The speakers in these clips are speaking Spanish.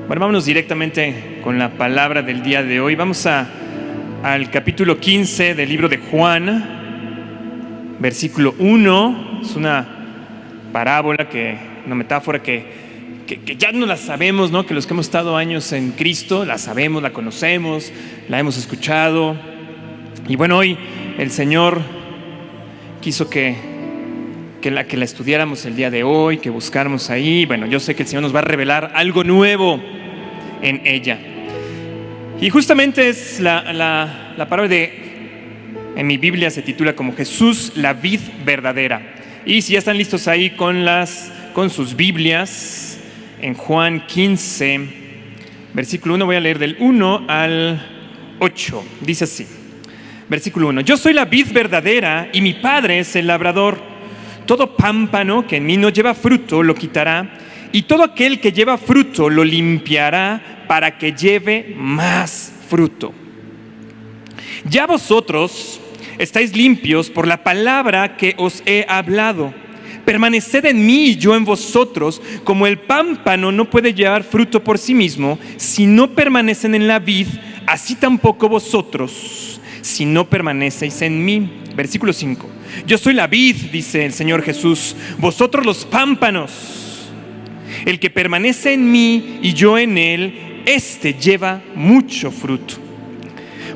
Bueno, vámonos directamente con la palabra del día de hoy. Vamos al capítulo 15 del libro de Juan, versículo 1. Es una parábola, una metáfora que ya no la sabemos, ¿no? Que los que hemos estado años en Cristo la sabemos, la conocemos, la hemos escuchado. Y bueno, hoy el Señor quiso que la estudiáramos el día de hoy, que buscáramos ahí. Bueno, yo sé que el Señor nos va a revelar algo nuevo en ella. Y justamente es la parábola en mi Biblia se titula como Jesús, la vid verdadera. Y si ya están listos ahí con sus Biblias, en Juan 15, versículo 1, voy a leer del 1 al 8. Dice así, versículo 1: Yo soy la vid verdadera y mi Padre es el labrador. Todo pámpano que en mí no lleva fruto lo quitará, y todo aquel que lleva fruto lo limpiará para que lleve más fruto. Ya vosotros estáis limpios por la palabra que os he hablado. Permaneced en mí y yo en vosotros. Como el pámpano no puede llevar fruto por sí mismo si no permanecen en la vid, así tampoco vosotros si no permanecéis en mí. Versículo 5: Yo soy la vid, dice el Señor Jesús, vosotros los pámpanos. El que permanece en mí y yo en él, éste lleva mucho fruto.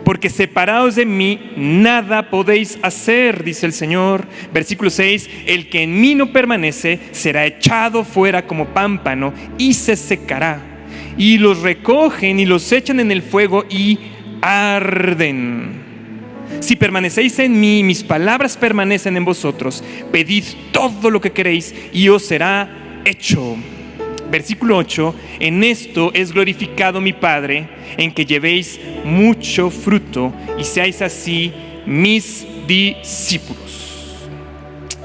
Porque separados de mí, nada podéis hacer, dice el Señor. Versículo 6: El que en mí no permanece será echado fuera como pámpano y se secará. Y los recogen y los echan en el fuego y arden. Si permanecéis en mí, mis palabras permanecen en vosotros, pedid todo lo que queréis y os será hecho. Versículo 8: En esto es glorificado mi Padre, en que llevéis mucho fruto y seáis así mis discípulos.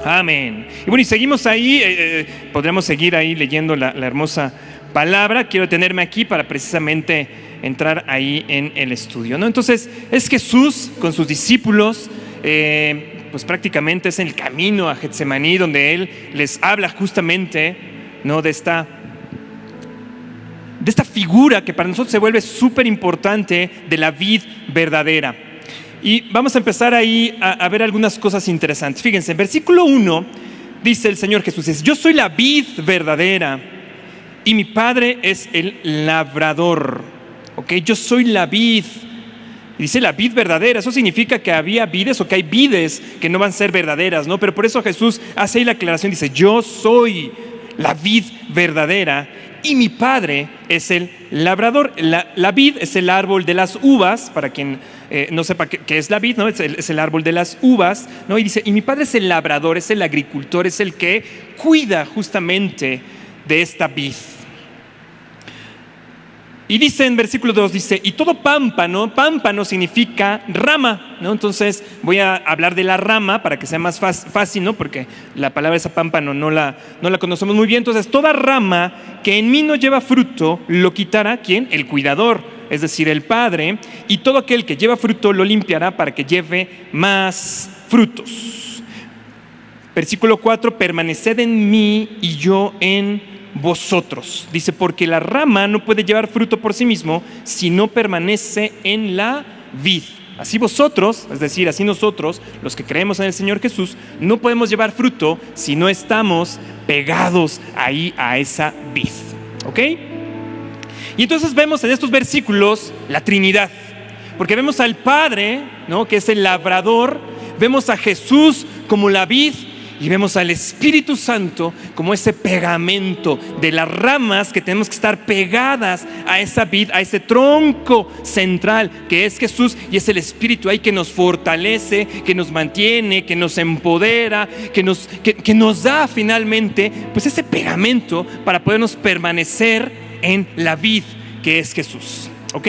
Amén. Y bueno, y seguimos ahí, podremos seguir ahí leyendo la hermosa palabra. Quiero detenerme aquí para precisamente entrar ahí en el estudio, ¿no? Entonces, es Jesús con sus discípulos, pues prácticamente es en el camino a Getsemaní, donde Él les habla justamente, ¿no? de esta figura que para nosotros se vuelve súper importante, de la vid verdadera. Y vamos a empezar ahí a ver algunas cosas interesantes. Fíjense, en versículo 1 dice el Señor Jesús: Yo soy la vid verdadera y mi Padre es el labrador. Okay, yo soy la vid. Dice la vid verdadera. Eso significa que había vides o que hay vides que no van a ser verdaderas, ¿no? Pero por eso Jesús hace ahí la aclaración. Dice: yo soy la vid verdadera y mi Padre es el labrador. La vid es el árbol de las uvas. Para quien no sepa qué es la vid, ¿no? Es el árbol de las uvas, ¿no? Y dice: y mi Padre es el labrador, es el agricultor, es el que cuida justamente de esta vid. Y dice en versículo 2, dice: y todo pámpano significa rama, ¿no? Entonces voy a hablar de la rama para que sea más fácil, ¿no? Porque la palabra esa pámpano no la conocemos muy bien. Entonces, toda rama que en mí no lleva fruto, lo quitará, ¿quién? El cuidador, es decir, el Padre. Y todo aquel que lleva fruto lo limpiará para que lleve más frutos. Versículo 4: permaneced en mí y yo en vosotros. Dice: porque la rama no puede llevar fruto por sí mismo si no permanece en la vid. Así vosotros, es decir, así nosotros, los que creemos en el Señor Jesús, no podemos llevar fruto si no estamos pegados ahí a esa vid. ¿Ok? Y entonces vemos en estos versículos la Trinidad, porque vemos al Padre, ¿no? Que es el labrador, vemos a Jesús como la vid, y vemos al Espíritu Santo como ese pegamento de las ramas que tenemos que estar pegadas a esa vid, a ese tronco central que es Jesús, y es el Espíritu ahí que nos fortalece, que nos mantiene, que nos empodera, que nos da finalmente pues ese pegamento para podernos permanecer en la vid que es Jesús. ¿Ok?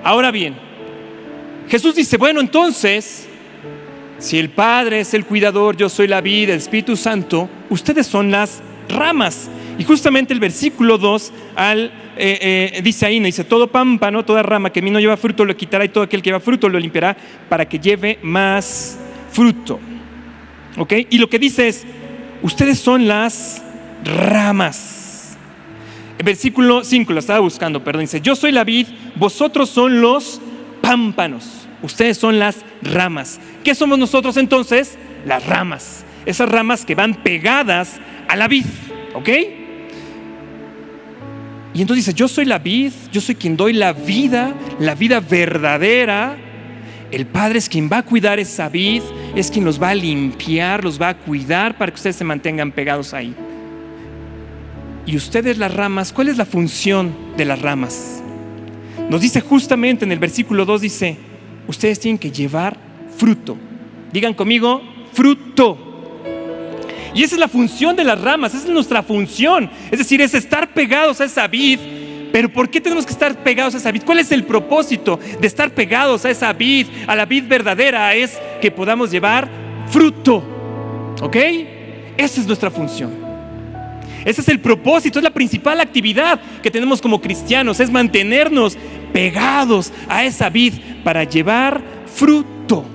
Ahora bien, Jesús dice: bueno, entonces, si el Padre es el cuidador, yo soy la vid, el Espíritu Santo, ustedes son las ramas. Y justamente el versículo 2 dice ahí, dice: todo pámpano, toda rama que a mí no lleva fruto lo quitará, y todo aquel que lleva fruto lo limpiará para que lleve más fruto. ¿Ok? Y lo que dice es: ustedes son las ramas. El versículo 5, lo estaba buscando, perdón, dice: yo soy la vid, vosotros son los pámpanos, ustedes son las ramas. ¿Qué somos nosotros entonces? Las ramas, esas ramas que van pegadas a la vid, ¿ok? Y entonces dice: yo soy la vid, yo soy quien doy la vida verdadera. El Padre es quien va a cuidar esa vid, es quien los va a limpiar, los va a cuidar para que ustedes se mantengan pegados ahí. Y ustedes, las ramas, ¿cuál es la función de las ramas? Nos dice justamente en el versículo 2, dice: ustedes tienen que llevar fruto. Digan conmigo: fruto. Y esa es la función de las ramas, esa es nuestra función. Es decir, es estar pegados a esa vid. Pero ¿por qué tenemos que estar pegados a esa vid? ¿Cuál es el propósito de estar pegados a esa vid, a la vid verdadera? Es que podamos llevar fruto, ¿ok? Esa es nuestra función. Ese es el propósito, es la principal actividad que tenemos como cristianos, es mantenernos pegados a esa vid para llevar fruto.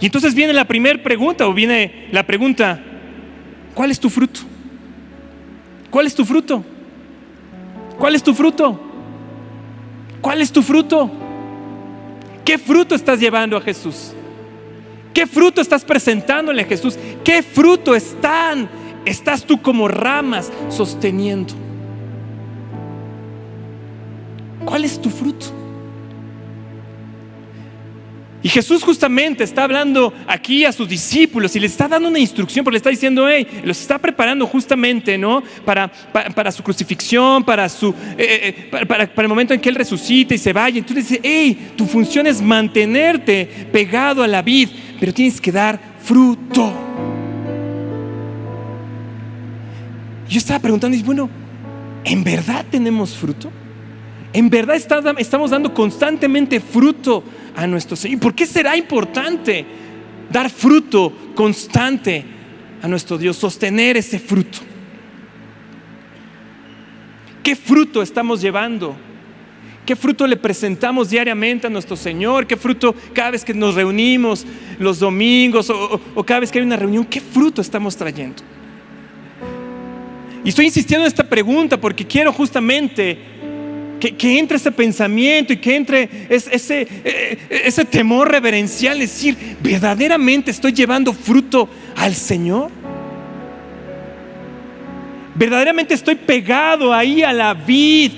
Y entonces viene la primera pregunta, o viene la pregunta: ¿cuál es tu fruto? ¿Cuál es tu fruto? ¿Cuál es tu fruto? ¿Cuál es tu fruto? ¿Qué fruto estás llevando a Jesús? ¿Qué fruto estás presentándole a Jesús? ¿Qué fruto estás tú como ramas sosteniendo? ¿Cuál es tu fruto? Y Jesús justamente está hablando aquí a sus discípulos y les está dando una instrucción, porque le está diciendo: los está preparando justamente, ¿no? Para su crucifixión, para el momento en que Él resucite y se vaya. Entonces dice: tu función es mantenerte pegado a la vid, pero tienes que dar fruto. Yo estaba preguntando, y bueno, ¿en verdad tenemos fruto? ¿En verdad estamos dando constantemente fruto a nuestro Señor? ¿Y por qué será importante dar fruto constante a nuestro Dios? Sostener ese fruto. ¿Qué fruto estamos llevando? ¿Qué fruto le presentamos diariamente a nuestro Señor? ¿Qué fruto cada vez que nos reunimos los domingos o cada vez que hay una reunión? ¿Qué fruto estamos trayendo? Y estoy insistiendo en esta pregunta porque quiero justamente que entre ese pensamiento y que entre ese temor reverencial, es decir: ¿verdaderamente estoy llevando fruto al Señor? ¿Verdaderamente estoy pegado ahí a la vid?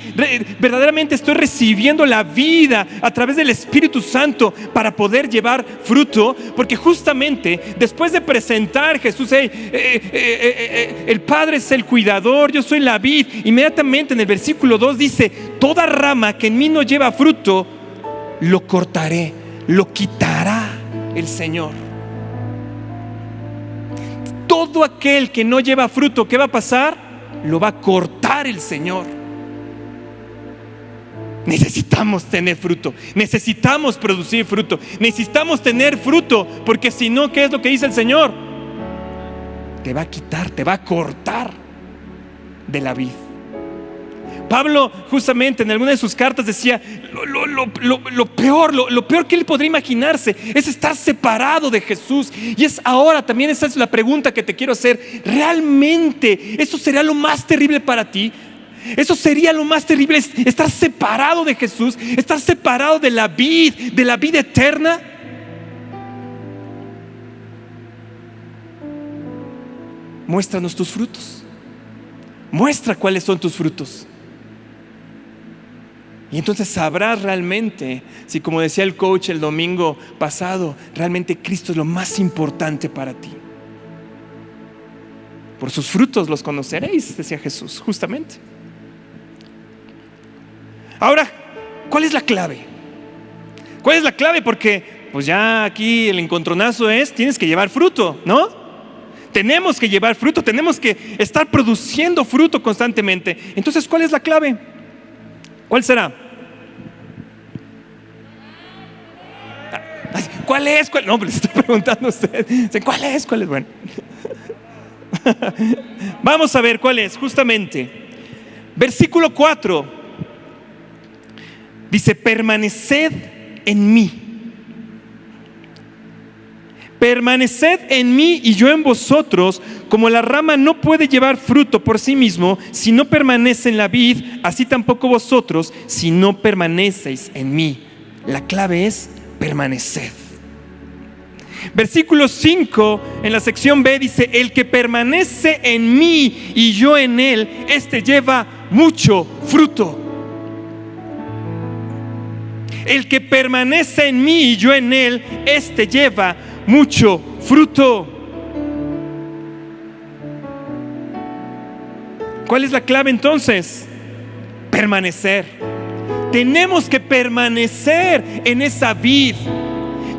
¿Verdaderamente estoy recibiendo la vida a través del Espíritu Santo para poder llevar fruto? Porque justamente después de presentar Jesús, el Padre es el cuidador, yo soy la vid, inmediatamente en el versículo 2 dice: toda rama que en mí no lleva fruto, lo cortaré, lo quitará el Señor. Todo aquel que no lleva fruto, ¿qué va a pasar? Lo va a cortar el Señor. Necesitamos tener fruto, necesitamos producir fruto, necesitamos tener fruto, porque si no, ¿qué es lo que dice el Señor? Te va a quitar, te va a cortar de la vid. Pablo justamente en alguna de sus cartas decía: lo peor que él podría imaginarse es estar separado de Jesús. Y es ahora también, esa es la pregunta que te quiero hacer: ¿realmente eso sería lo más terrible para ti? ¿Eso sería lo más terrible, estar separado de Jesús, estar separado de la vida eterna? Muéstranos tus frutos. Muestra cuáles son tus frutos. Y entonces sabrás realmente si, como decía el coach el domingo pasado, realmente Cristo es lo más importante para ti. Por sus frutos los conoceréis, decía Jesús, justamente. Ahora, ¿cuál es la clave? ¿Cuál es la clave? Porque pues ya aquí el encontronazo es: tienes que llevar fruto, ¿no? Tenemos que llevar fruto, tenemos que estar produciendo fruto constantemente. Entonces, ¿cuál es la clave? ¿Cuál será? ¿Cuál es? No, les estoy preguntando a ustedes. ¿Cuál es? Bueno. Vamos a ver cuál es, justamente. Versículo 4. Dice: permaneced en mí. Permaneced en mí y yo en vosotros, como la rama no puede llevar fruto por sí mismo si no permanece en la vid, así tampoco vosotros si no permanecéis en mí. La clave es permanecer. Versículo 5 en la sección B dice: el que permanece en mí y yo en él, este lleva mucho fruto. El que permanece en mí y yo en él, este lleva mucho fruto. ¿Cuál es la clave entonces? Permanecer. Tenemos que permanecer en esa vid.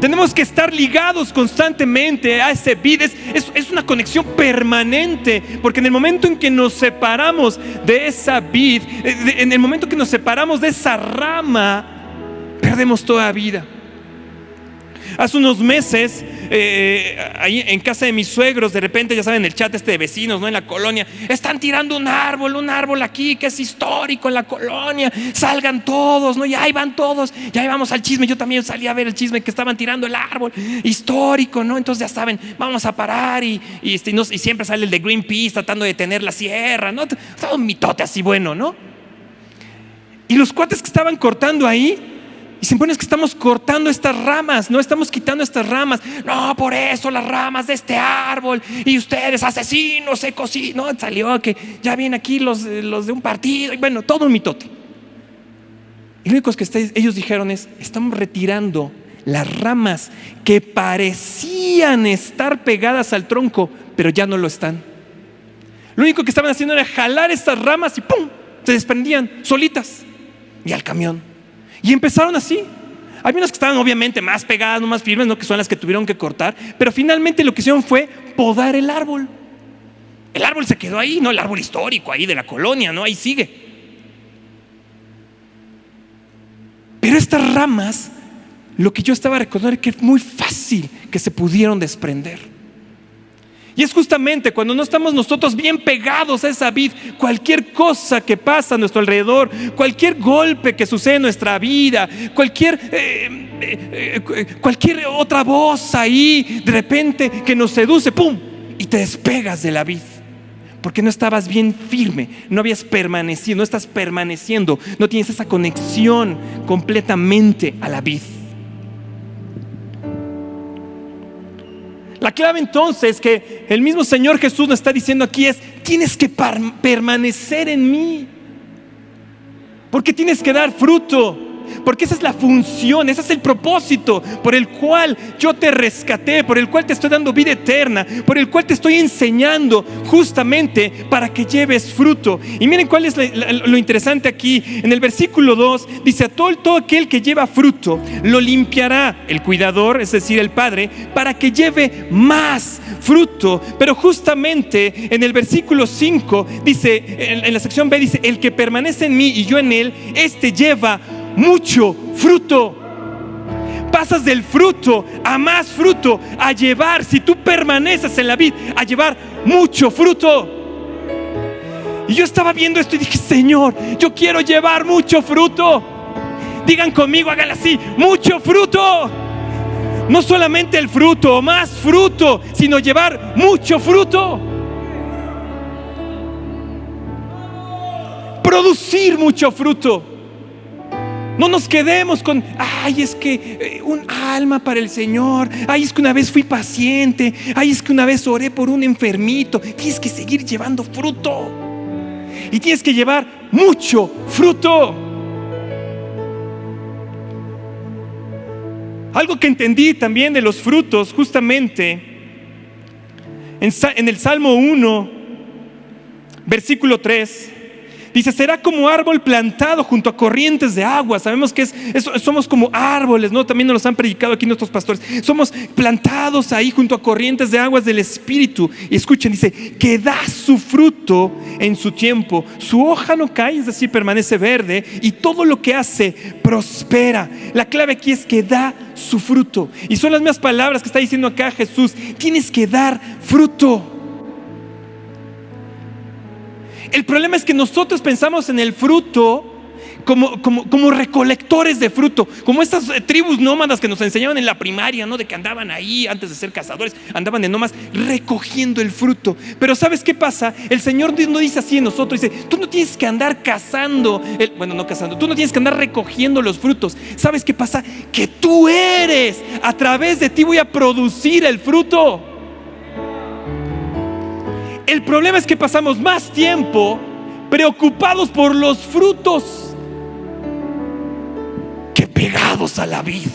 Tenemos que estar ligados constantemente a ese vid. Es una conexión permanente, porque en el momento en que nos separamos de esa vid, en el momento que nos separamos de esa rama, perdemos toda vida. Hace unos meses, ahí en casa de mis suegros, de repente, ya saben, el chat de vecinos, ¿no? En la colonia, están tirando un árbol aquí que es histórico en la colonia. Salgan todos, ¿no? Y ahí van todos, ya vamos al chisme. Yo también salí a ver el chisme que estaban tirando el árbol histórico, ¿no? Entonces ya saben, vamos a parar y siempre sale el de Greenpeace tratando de detener la sierra, ¿no? Todo un mitote así bueno, ¿no? Y los cuates que estaban cortando ahí, y se supone que estamos cortando estas ramas, no estamos quitando estas ramas. No, por eso las ramas de este árbol. Y ustedes, asesinos, no, salió que ya vienen aquí los de un partido. Y bueno, todo un mitote. Y lo único que ellos dijeron es: estamos retirando las ramas que parecían estar pegadas al tronco, pero ya no lo están. Lo único que estaban haciendo era jalar estas ramas y ¡pum!, se desprendían solitas y al camión. Y empezaron así. Hay unas que estaban obviamente más pegadas, no más firmes, ¿no? Que son las que tuvieron que cortar. Pero finalmente lo que hicieron fue podar el árbol. El árbol se quedó ahí, ¿no? El árbol histórico ahí de la colonia, ¿no? Ahí sigue. Pero estas ramas, lo que yo estaba recordando es que es muy fácil que se pudieron desprender. Y es justamente cuando no estamos nosotros bien pegados a esa vid, cualquier cosa que pasa a nuestro alrededor, cualquier golpe que sucede en nuestra vida, cualquier otra voz ahí de repente que nos seduce, ¡pum!, y te despegas de la vid, porque no estabas bien firme, no habías permanecido, no estás permaneciendo, no tienes esa conexión completamente a la vid. La clave entonces que el mismo Señor Jesús nos está diciendo aquí es: tienes que permanecer en mí, porque tienes que dar fruto, porque esa es la función, ese es el propósito por el cual yo te rescaté, por el cual te estoy dando vida eterna, por el cual te estoy enseñando, justamente para que lleves fruto. Y miren cuál es lo interesante aquí. En el versículo 2 dice: a todo aquel que lleva fruto lo limpiará el cuidador, es decir, el Padre, para que lleve más fruto. Pero justamente en el versículo 5 dice, en la sección B dice: el que permanece en mí y yo en él, este lleva mucho fruto. Pasas del fruto a más fruto, a llevar, si tú permaneces en la vid, a llevar mucho fruto. Y yo estaba viendo esto y dije: Señor, yo quiero llevar mucho fruto. Digan conmigo, háganlo así: mucho fruto. No solamente el fruto o más fruto, sino llevar mucho fruto. Producir mucho fruto. No nos quedemos con: ay, es que un alma para el Señor. Ay, es que una vez fui paciente. Ay, es que una vez oré por un enfermito. Tienes que seguir llevando fruto. Y tienes que llevar mucho fruto. Algo que entendí también de los frutos, justamente en el Salmo 1, versículo 3. Dice: será como árbol plantado junto a corrientes de agua. Sabemos que somos como árboles, ¿no? También nos los han predicado aquí nuestros pastores. Somos plantados ahí junto a corrientes de aguas del Espíritu. Y escuchen, dice: que da su fruto en su tiempo. Su hoja no cae, es decir, permanece verde. Y todo lo que hace prospera. La clave aquí es que da su fruto. Y son las mismas palabras que está diciendo acá Jesús. Tienes que dar fruto. El problema es que nosotros pensamos en el fruto como recolectores de fruto, como estas tribus nómadas que nos enseñaban en la primaria, ¿no? De que andaban ahí antes de ser cazadores, andaban de nómadas recogiendo el fruto. Pero ¿sabes qué pasa? El Señor no dice así en nosotros, dice: tú no tienes que andar cazando, tú no tienes que andar recogiendo los frutos. ¿Sabes qué pasa? Que tú eres, a través de ti voy a producir el fruto. El problema es que pasamos más tiempo preocupados por los frutos que pegados a la vid.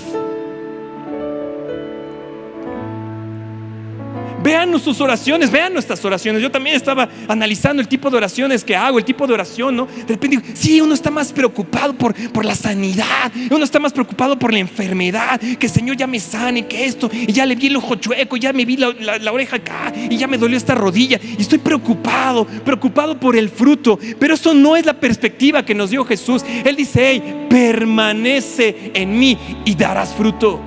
Vean sus oraciones, vean nuestras oraciones. Yo también estaba analizando el tipo de oraciones que hago, el tipo de oración, ¿no? De repente digo, sí, uno está más preocupado por la sanidad, uno está más preocupado por la enfermedad, que el Señor ya me sane, que esto, y ya le vi el ojo chueco, y ya me vi la oreja acá, y ya me dolió esta rodilla, y estoy preocupado por el fruto. Pero eso no es la perspectiva que nos dio Jesús. Él dice: hey, permanece en mí y darás fruto.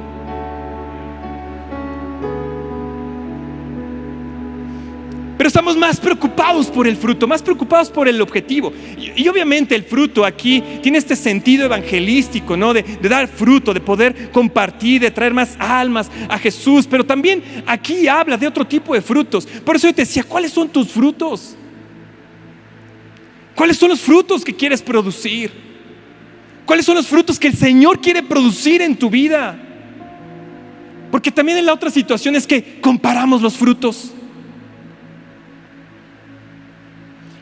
Pero estamos más preocupados por el fruto, más preocupados por el objetivo. Y obviamente el fruto aquí tiene este sentido evangelístico, ¿no? De dar fruto, de poder compartir, de traer más almas a Jesús. Pero también aquí habla de otro tipo de frutos. Por eso yo te decía: ¿cuáles son tus frutos? ¿Cuáles son los frutos que quieres producir? ¿Cuáles son los frutos que el Señor quiere producir en tu vida? Porque también en la otra situación es que comparamos los frutos.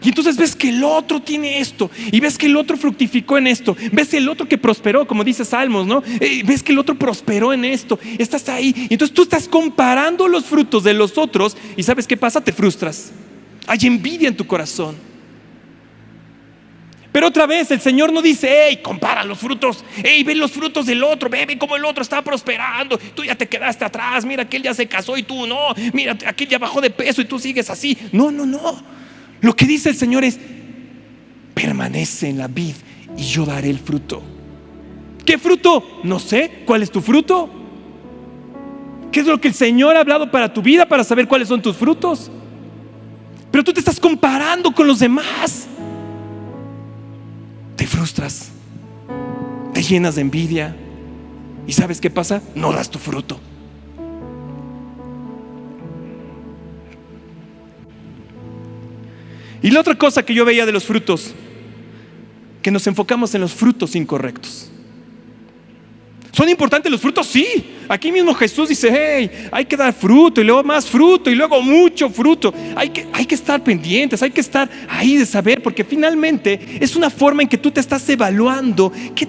Y entonces ves que el otro tiene esto, y ves que el otro fructificó en esto, ves el otro que prosperó, como dice Salmos, ¿no? Ves que el otro prosperó en esto, estás ahí, y entonces tú estás comparando los frutos de los otros, y ¿sabes qué pasa? Te frustras, hay envidia en tu corazón. Pero otra vez el Señor no dice: hey, compara los frutos, hey, ve los frutos del otro, ve cómo el otro está prosperando, tú ya te quedaste atrás, mira, aquel ya se casó y tú no, mira, aquel ya bajó de peso y tú sigues así. No. Lo que dice el Señor es: permanece en la vid y yo daré el fruto. ¿Qué fruto? No sé. ¿Cuál es tu fruto? ¿Qué es lo que el Señor ha hablado para tu vida para saber cuáles son tus frutos? Pero tú te estás comparando con los demás. Te frustras, te llenas de envidia, y ¿sabes qué pasa? No das tu fruto. Y la otra cosa que yo veía de los frutos, que nos enfocamos en los frutos incorrectos. ¿Son importantes los frutos? Sí. Aquí mismo Jesús dice: hey, hay que dar fruto, y luego más fruto, y luego mucho fruto. Hay que estar pendientes, hay que estar ahí de saber, porque finalmente es una forma en que tú te estás evaluando qué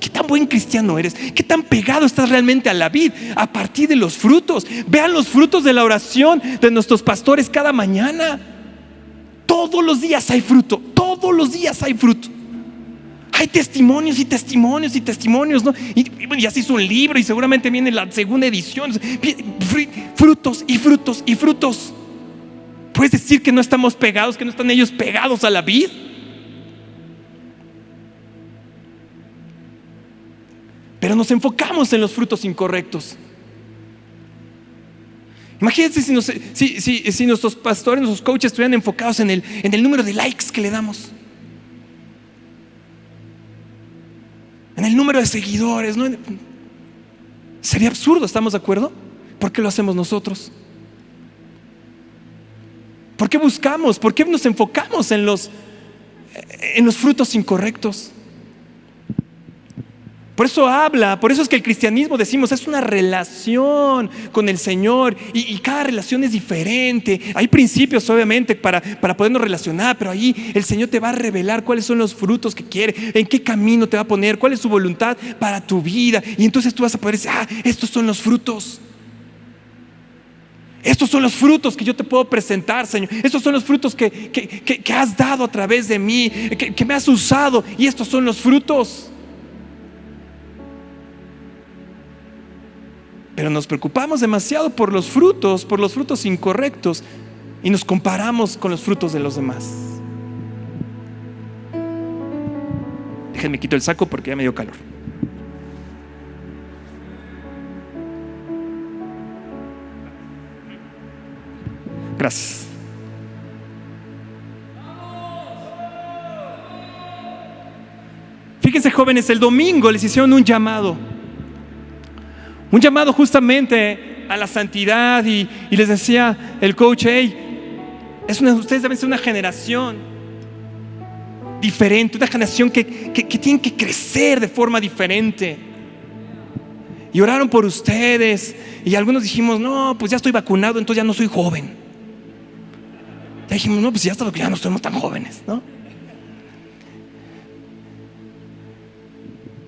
tan buen cristiano eres, qué tan pegado estás realmente a la vid, a partir de los frutos. Vean los frutos de la oración de nuestros pastores cada mañana. Todos los días hay fruto, todos los días hay fruto. Hay testimonios y testimonios y testimonios, ¿no? Y así es un libro, y seguramente viene la segunda edición. Frutos y frutos y frutos. ¿Puedes decir que no estamos pegados, que no están ellos pegados a la vid? Pero nos enfocamos en los frutos incorrectos. Imagínense si nuestros pastores, nuestros coaches estuvieran enfocados en el número de likes que le damos, en el número de seguidores, ¿no? Sería absurdo, ¿estamos de acuerdo? ¿Por qué lo hacemos nosotros? ¿Por qué buscamos? ¿Por qué nos enfocamos en los frutos incorrectos? Por eso es que el cristianismo, decimos, es una relación con el Señor, y cada relación es diferente. Hay principios obviamente para podernos relacionar, pero ahí el Señor te va a revelar cuáles son los frutos que quiere, en qué camino te va a poner, cuál es su voluntad para tu vida. Y entonces tú vas a poder decir: estos son los frutos. Estos son los frutos que yo te puedo presentar, Señor. Estos son los frutos que has dado a través de mí, que me has usado, y estos son los frutos. Pero nos preocupamos demasiado por los frutos incorrectos, y nos comparamos con los frutos de los demás. Déjenme quito el saco porque ya me dio calor. Gracias. Fíjense, jóvenes, el domingo les hicieron un llamado justamente a la santidad, y les decía el coach: hey, ustedes deben ser una generación diferente, una generación que tienen que crecer de forma diferente. Y oraron por ustedes, y algunos dijimos: no, pues ya estoy vacunado, entonces ya no soy joven. Ya dijimos: no, pues ya no somos tan jóvenes, ¿no?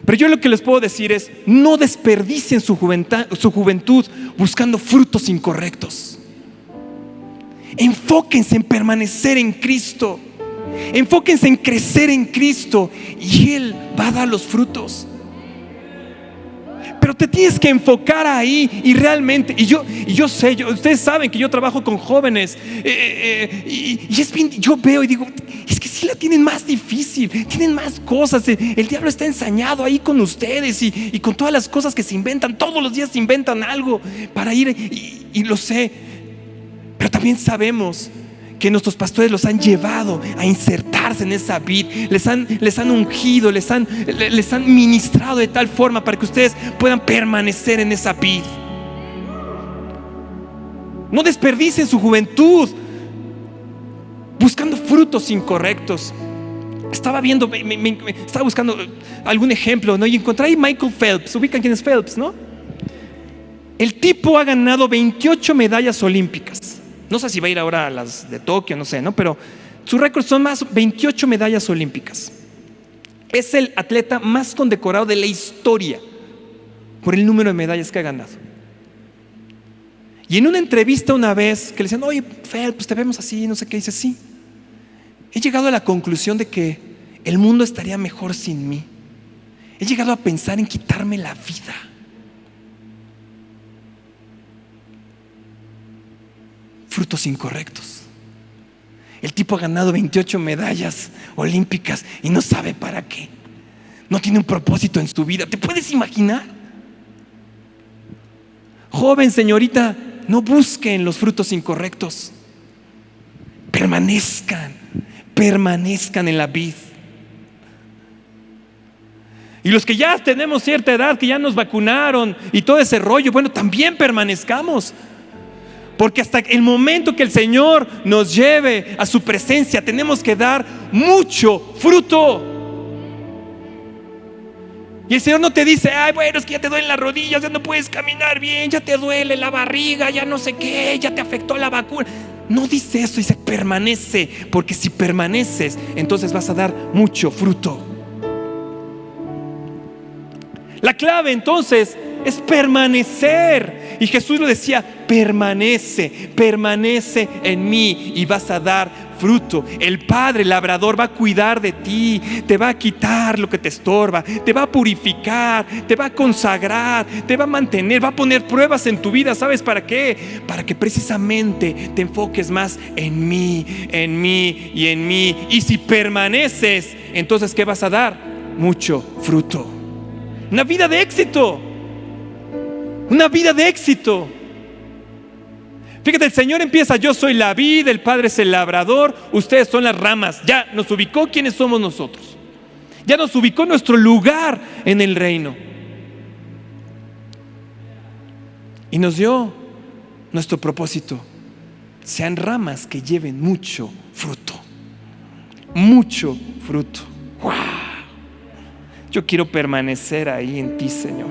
Pero yo lo que les puedo decir es: no desperdicien su juventud buscando frutos incorrectos. Enfóquense en permanecer en Cristo. Enfóquense en crecer en Cristo, y Él va a dar los frutos. Pero te tienes que enfocar ahí, y realmente, y yo sé, ustedes saben que yo trabajo con jóvenes, y es bien, yo veo y digo: es que sí la tienen más difícil, tienen más cosas. El diablo está ensañado ahí con ustedes, y con todas las cosas que se inventan. Todos los días se inventan algo para ir, y lo sé. Pero también sabemos que nuestros pastores los han llevado a insertarse en esa vid. Les han ungido, les han ministrado de tal forma para que ustedes puedan permanecer en esa vid. No desperdicien su juventud buscando frutos incorrectos. Estaba viendo, estaba buscando algún ejemplo, ¿no? Y encontré ahí Michael Phelps. ¿Ubican quién es Phelps, no? El tipo ha ganado 28 medallas olímpicas. No sé si va a ir ahora a las de Tokio, no sé, ¿no? Pero su récord son más 28 medallas olímpicas. Es el atleta más condecorado de la historia por el número de medallas que ha ganado. Y en una entrevista una vez que le decían: oye, Fel, pues te vemos así, no sé qué, dice: sí, he llegado a la conclusión de que el mundo estaría mejor sin mí. He llegado a pensar en quitarme la vida. Frutos incorrectos. El tipo ha ganado 28 medallas olímpicas y no sabe para qué. No tiene un propósito en su vida. ¿Te puedes imaginar? Joven, señorita, no busquen los frutos incorrectos. Permanezcan en la vid. Y los que ya tenemos cierta edad, que ya nos vacunaron y todo ese rollo, bueno, también permanezcamos. Porque hasta el momento que el Señor nos lleve a su presencia, tenemos que dar mucho fruto. Y el Señor no te dice: ay, bueno, es que ya te duelen las rodillas, ya no puedes caminar bien, ya te duele la barriga, ya no sé qué, ya te afectó la vacuna. No dice eso, dice: permanece. Porque si permaneces, entonces vas a dar mucho fruto. La clave entonces es permanecer. Y Jesús lo decía: permanece en mí y vas a dar fruto. El Padre labrador va a cuidar de ti, te va a quitar lo que te estorba, te va a purificar, te va a consagrar, te va a mantener, va a poner pruebas en tu vida. ¿Sabes para qué? Para que precisamente te enfoques más en mí. Y si permaneces, entonces ¿qué vas a dar? Mucho fruto. Una vida de éxito. Una vida de éxito. Fíjate, el Señor empieza: yo soy la vid, el Padre es el labrador, ustedes son las ramas. Ya nos ubicó quiénes somos nosotros. Ya nos ubicó nuestro lugar en el reino. Y nos dio nuestro propósito: sean ramas que lleven mucho fruto. Mucho fruto. ¡Wow! Yo quiero permanecer ahí en ti, Señor.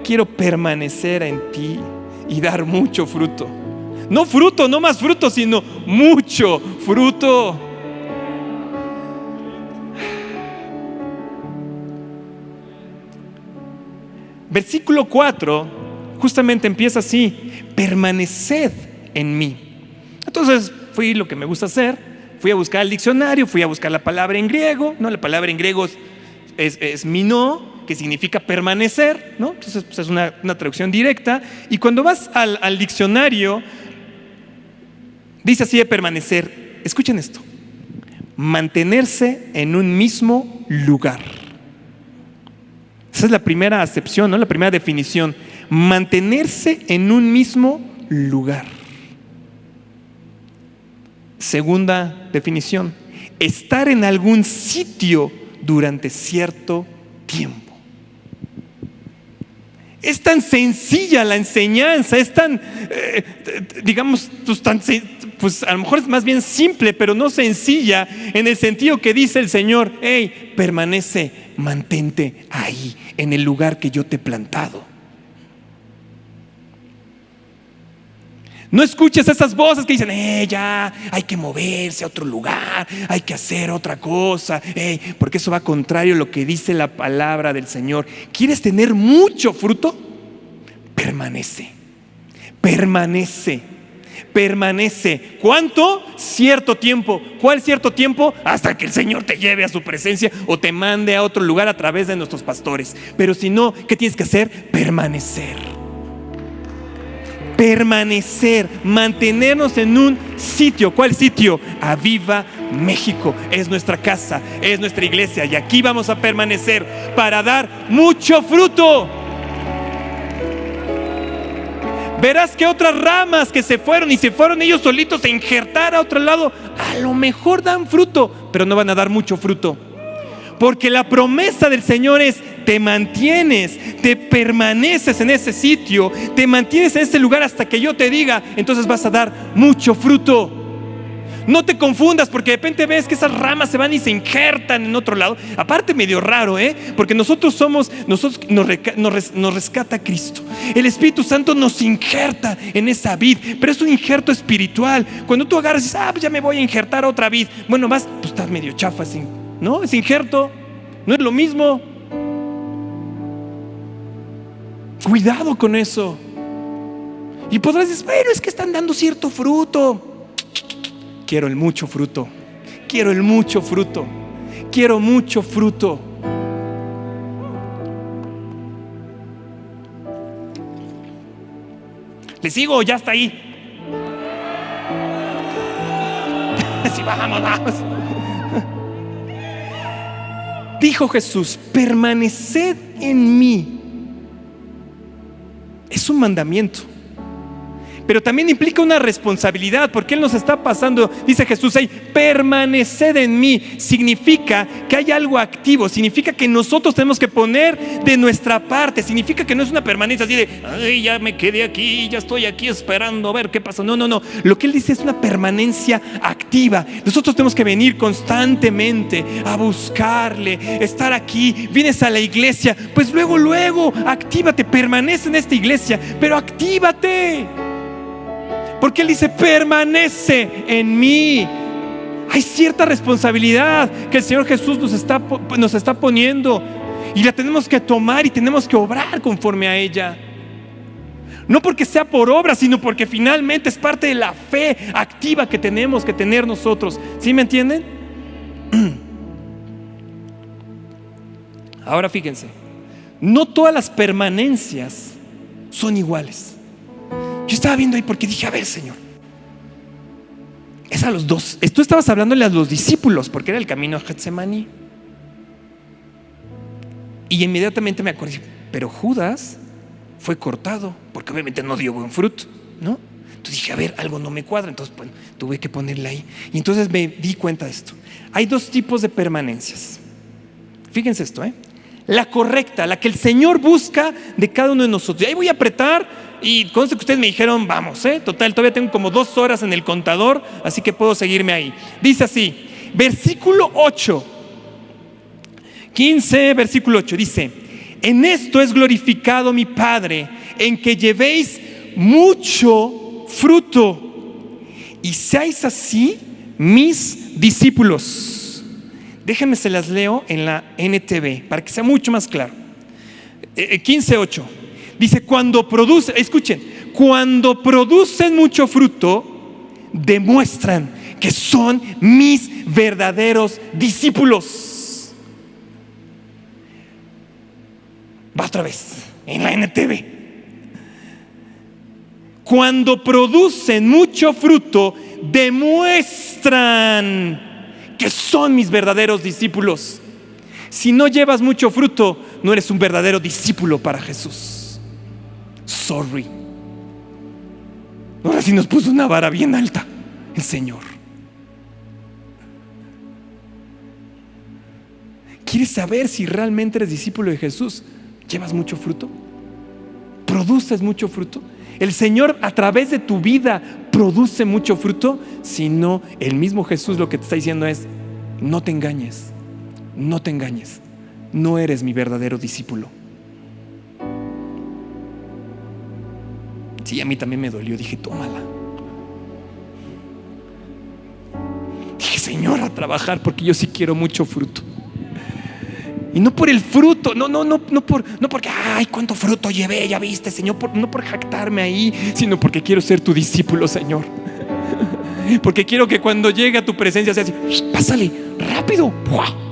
Quiero permanecer en ti y dar mucho fruto. No fruto, no más fruto, sino mucho fruto. Versículo 4 justamente empieza así: permaneced en mí. Entonces fui, lo que me gusta hacer, fui a buscar el diccionario, fui a buscar la palabra en griego, ¿no? La palabra en griego es mino, que significa permanecer, ¿no? Entonces pues es una traducción directa. Y cuando vas al diccionario, dice así de permanecer: escuchen esto: mantenerse en un mismo lugar. Esa es la primera acepción, ¿no? La primera definición: mantenerse en un mismo lugar. Segunda definición: estar en algún sitio durante cierto tiempo. Es tan sencilla la enseñanza, es tan, pues a lo mejor es más bien simple, pero no sencilla en el sentido que dice el Señor: hey, permanece, mantente ahí, en el lugar que yo te he plantado. No escuches esas voces que dicen: ya, hay que moverse a otro lugar, hay que hacer otra cosa, porque eso va contrario a lo que dice la palabra del Señor. ¿Quieres tener mucho fruto? Permanece, permanece, permanece. ¿Cuánto? Cierto tiempo. ¿Cuál cierto tiempo? Hasta que el Señor te lleve a su presencia o te mande a otro lugar a través de nuestros pastores. Pero si no, ¿qué tienes que hacer? Permanecer. Permanecer, mantenernos en un sitio. ¿Cuál sitio? Aviva México. Es nuestra casa, es nuestra iglesia, y aquí vamos a permanecer para dar mucho fruto. Verás que otras ramas que se fueron ellos solitos a injertar a otro lado, a lo mejor dan fruto, pero no van a dar mucho fruto. Porque la promesa del Señor es: te mantienes, te permaneces en ese sitio, te mantienes en ese lugar hasta que yo te diga, entonces vas a dar mucho fruto. No te confundas, porque de repente ves que esas ramas se van y se injertan en otro lado. Aparte, medio raro, porque nosotros nos rescata Cristo. El Espíritu Santo nos injerta en esa vid, pero es un injerto espiritual. Cuando tú agarras y dices: pues ya me voy a injertar a otra vid, bueno, pues estás medio chafa, ¿no? Es injerto, no es lo mismo. Cuidado con eso. Y podrás decir: bueno, es que están dando cierto fruto. Quiero el mucho fruto. Quiero el mucho fruto. Quiero mucho fruto. ¿Le sigo o ya está ahí? Sí, vamos. Dijo Jesús: permaneced en mí. Es un mandamiento, pero también implica una responsabilidad, porque Él nos está pasando. Dice Jesús ahí: permaneced en mí. Significa que hay algo activo, significa que nosotros tenemos que poner de nuestra parte. Significa que no es una permanencia así de: ay, ya me quedé aquí, ya estoy aquí esperando a ver qué pasa. No. Lo que Él dice es una permanencia activa. Nosotros tenemos que venir constantemente a buscarle, estar aquí. Vienes a la iglesia, pues luego actívate, permanece en esta iglesia, pero actívate. Porque Él dice: permanece en mí. Hay cierta responsabilidad que el Señor Jesús nos está poniendo, y la tenemos que tomar y tenemos que obrar conforme a ella. No porque sea por obra, sino porque finalmente es parte de la fe activa que tenemos que tener nosotros. ¿Sí me entienden? Ahora fíjense, no todas las permanencias son iguales. Yo estaba viendo ahí porque dije: a ver, Señor, es a los dos. Tú estabas hablándole a los discípulos porque era el camino a Getsemaní. Y inmediatamente me acordé: pero Judas fue cortado porque obviamente no dio buen fruto, ¿no? Entonces dije: a ver, algo no me cuadra. Entonces, bueno, tuve que ponerle ahí. Y entonces me di cuenta de esto. Hay dos tipos de permanencias. Fíjense esto, la correcta, la que el Señor busca de cada uno de nosotros. Y ahí voy a apretar. Y conste que ustedes me dijeron: vamos, total, todavía tengo como 2 horas en el contador, así que puedo seguirme ahí. Dice así, versículo 8, 15, versículo 8, dice: en esto es glorificado mi Padre, en que llevéis mucho fruto y seáis así mis discípulos. Déjenme se las leo en la NTV para que sea mucho más claro. 15:8 dice: cuando producen mucho fruto, demuestran que son mis verdaderos discípulos. Va otra vez en la NTV. Cuando producen mucho fruto, demuestran que son mis verdaderos discípulos. Si no llevas mucho fruto, no eres un verdadero discípulo para Jesús. Sorry. Ahora sí nos puso una vara bien alta el Señor. ¿Quieres saber si realmente eres discípulo de Jesús? ¿Llevas mucho fruto? ¿Produces mucho fruto? ¿El Señor a través de tu vida produce mucho fruto? Si no, el mismo Jesús lo que te está diciendo es: no te engañes, no te engañes, no eres mi verdadero discípulo. Sí, a mí también me dolió, dije, tómala. Dije, Señor, a trabajar, porque yo sí quiero mucho fruto. Y no por el fruto, no porque, ay, cuánto fruto llevé, ya viste, Señor, no por jactarme ahí, sino porque quiero ser tu discípulo, Señor. Porque quiero que cuando llegue a tu presencia sea así: pásale, rápido. ¡Buah!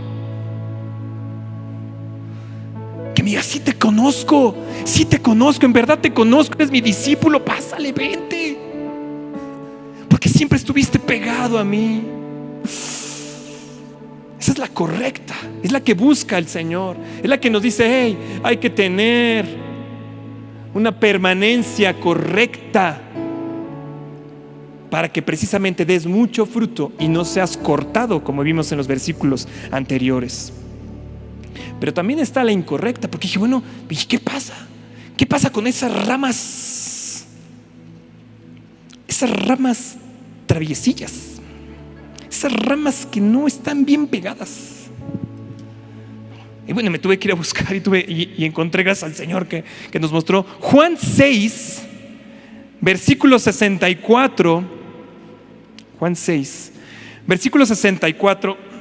Que me digas, sí te conozco, en verdad te conozco, eres mi discípulo, pásale, vente. Porque siempre estuviste pegado a mí. Esa es la correcta, es la que busca el Señor, es la que nos dice: hey, hay que tener una permanencia correcta para que precisamente des mucho fruto y no seas cortado, como vimos en los versículos anteriores. Pero también está la incorrecta, porque dije, bueno, ¿qué pasa? ¿Qué pasa con esas ramas? Esas ramas traviesillas, esas ramas que no están bien pegadas. Y bueno, me tuve que ir a buscar y encontré, gracias al Señor, que nos mostró Juan 6, versículo 64. Juan 6, versículo 64.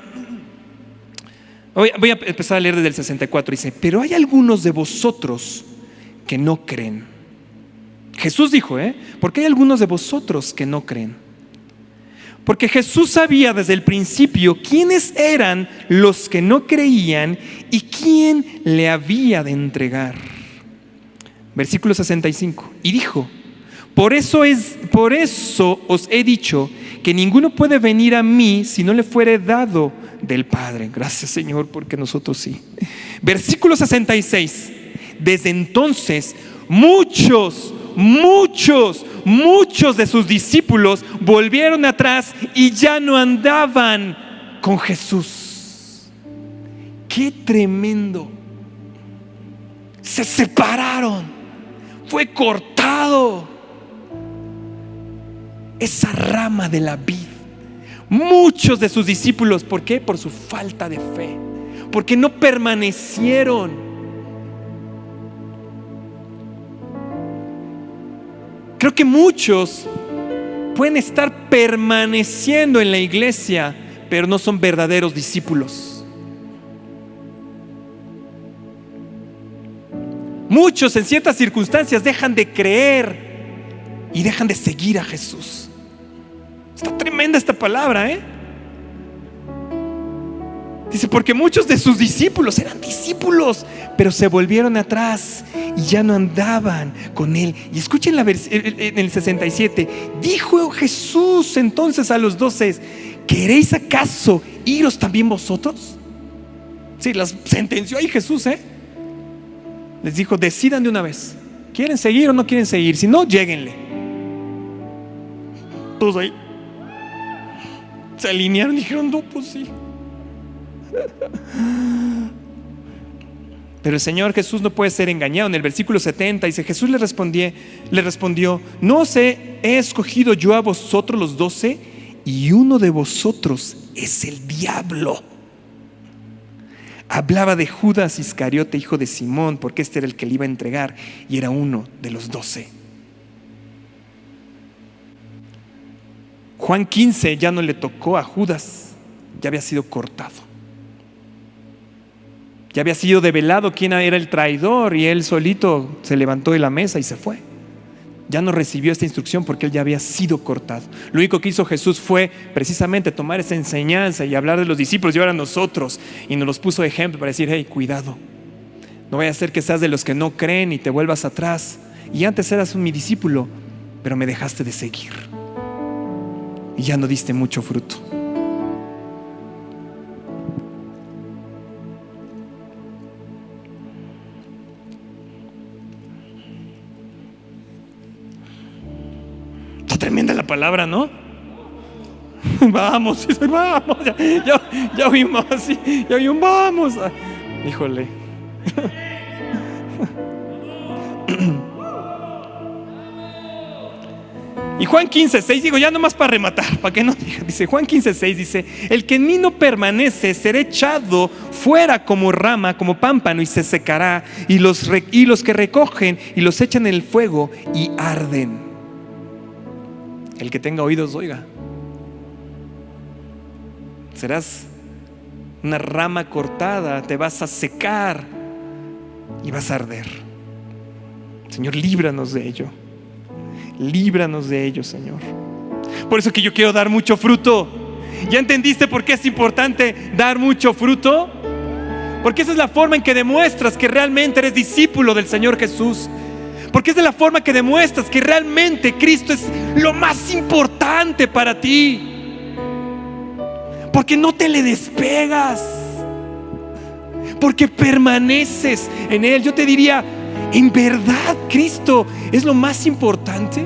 Voy a empezar a leer desde el 64. Dice: pero hay algunos de vosotros que no creen. Jesús dijo, porque hay algunos de vosotros que no creen. Porque Jesús sabía desde el principio quiénes eran los que no creían y quién le había de entregar. Versículo 65. Y dijo: por eso os he dicho que ninguno puede venir a mí si no le fuere dado del Padre. Gracias, Señor, porque nosotros sí. Versículo 66. Desde entonces muchos de sus discípulos volvieron atrás y ya no andaban con Jesús. ¡Qué tremendo! Se separaron, fue cortado esa rama de la vid. Muchos de sus discípulos, ¿por qué? Por su falta de fe, porque no permanecieron. Creo que muchos pueden estar permaneciendo en la iglesia, pero no son verdaderos discípulos. Muchos en ciertas circunstancias dejan de creer y dejan de seguir a Jesús. Está tremenda esta palabra, Dice: porque muchos de sus discípulos eran discípulos, pero se volvieron atrás y ya no andaban con él. Y escuchen en el 67. Dijo Jesús entonces a los 12: ¿queréis acaso iros también vosotros? Sí, las sentenció ahí Jesús, Les dijo: decidan de una vez, ¿quieren seguir o no quieren seguir? Si no, lléguenle. Todos ahí se alinearon y dijeron: no, pues sí. Pero el Señor Jesús no puede ser engañado. En el versículo 70 dice: Jesús le respondió: ¿no os he escogido yo a vosotros los 12? Y uno de vosotros es el diablo. Hablaba de Judas Iscariote, hijo de Simón, porque este era el que le iba a entregar y era uno de los 12. Juan 15 ya no le tocó a Judas, ya había sido cortado. Ya había sido develado quién era el traidor y él solito se levantó de la mesa y se fue. Ya no recibió esta instrucción porque él ya había sido cortado. Lo único que hizo Jesús fue precisamente tomar esa enseñanza y hablar de los discípulos y ahora nosotros, y nos los puso de ejemplo para decir: hey, cuidado, no vaya a ser que seas de los que no creen y te vuelvas atrás. Y antes eras mi discípulo, pero me dejaste de seguir y ya no diste mucho fruto. Tremenda la palabra, ¿no? Vamos, vamos, ya oímos, sí, ya oímos, vamos. Híjole. Y Juan 15:6, digo ya nomás para rematar, para que no diga, dice Juan 15:6, dice: el que en mí no permanece será echado fuera como rama, como pámpano, y se secará, y los que recogen y los echan en el fuego y arden. El que tenga oídos oiga. Serás una rama cortada, te vas a secar y vas a arder. Señor, líbranos de ello. Líbranos de ello, Señor. Por eso que yo quiero dar mucho fruto. ¿Ya entendiste por qué es importante dar mucho fruto? Porque esa es la forma en que demuestras que realmente eres discípulo del Señor Jesús. Porque esa es la forma que demuestras que realmente Cristo es lo más importante para ti. Porque no te le despegas, porque permaneces en Él. Yo te diría, ¿en verdad Cristo es lo más importante?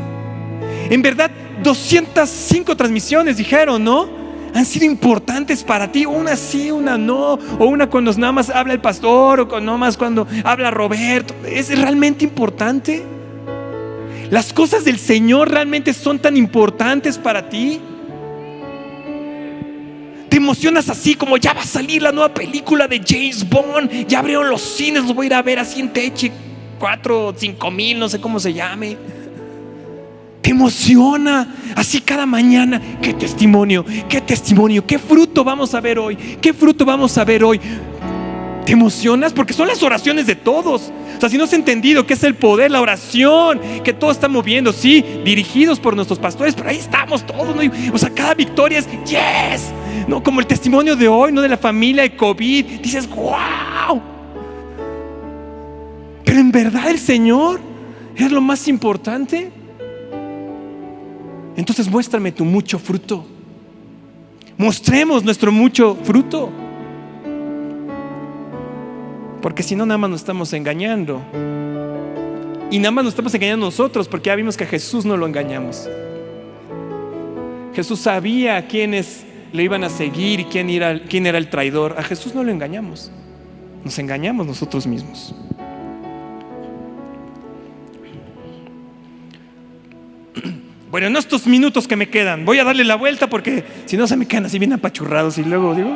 En verdad 205 transmisiones dijeron, ¿no? Han sido importantes para ti. Una sí, una no. O una cuando nada más habla el pastor, o nada más cuando habla Roberto. ¿Es realmente importante? ¿Las cosas del Señor realmente son tan importantes para ti? Te emocionas así como ya va a salir la nueva película de James Bond, ya abrieron los cines, los voy a ir a ver así en Teche 4 o 5 mil, no sé cómo se llame. Te emociona así cada mañana. Qué testimonio, qué fruto vamos a ver hoy, qué fruto vamos a ver hoy. Te emocionas porque son las oraciones de todos. O sea, si no has entendido qué es el poder, la oración, que todo está moviendo, sí, dirigidos por nuestros pastores, pero ahí estamos todos, ¿no? O sea, cada victoria es yes, no como el testimonio de hoy, no de la familia de COVID. Dices, wow. Pero en verdad el Señor es lo más importante. Entonces muéstrame tu mucho fruto. Mostremos nuestro mucho fruto. Porque si no, nada más nos estamos engañando. Y nada más nos estamos engañando nosotros, porque ya vimos que a Jesús no lo engañamos. Jesús sabía a quiénes le iban a seguir y quién era el traidor. A Jesús no lo engañamos. Nos engañamos nosotros mismos. Bueno, en estos minutos que me quedan, voy a darle la vuelta porque si no se me quedan así bien apachurrados y luego digo...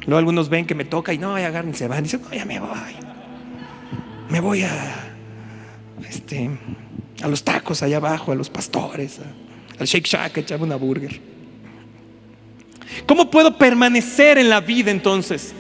Luego algunos ven que me toca y no, agarran y se van. Y dicen, no, ya me voy. Me voy a los tacos allá abajo, a los pastores, al Shake Shack, a echarme una burger. ¿Cómo puedo permanecer en la vida entonces?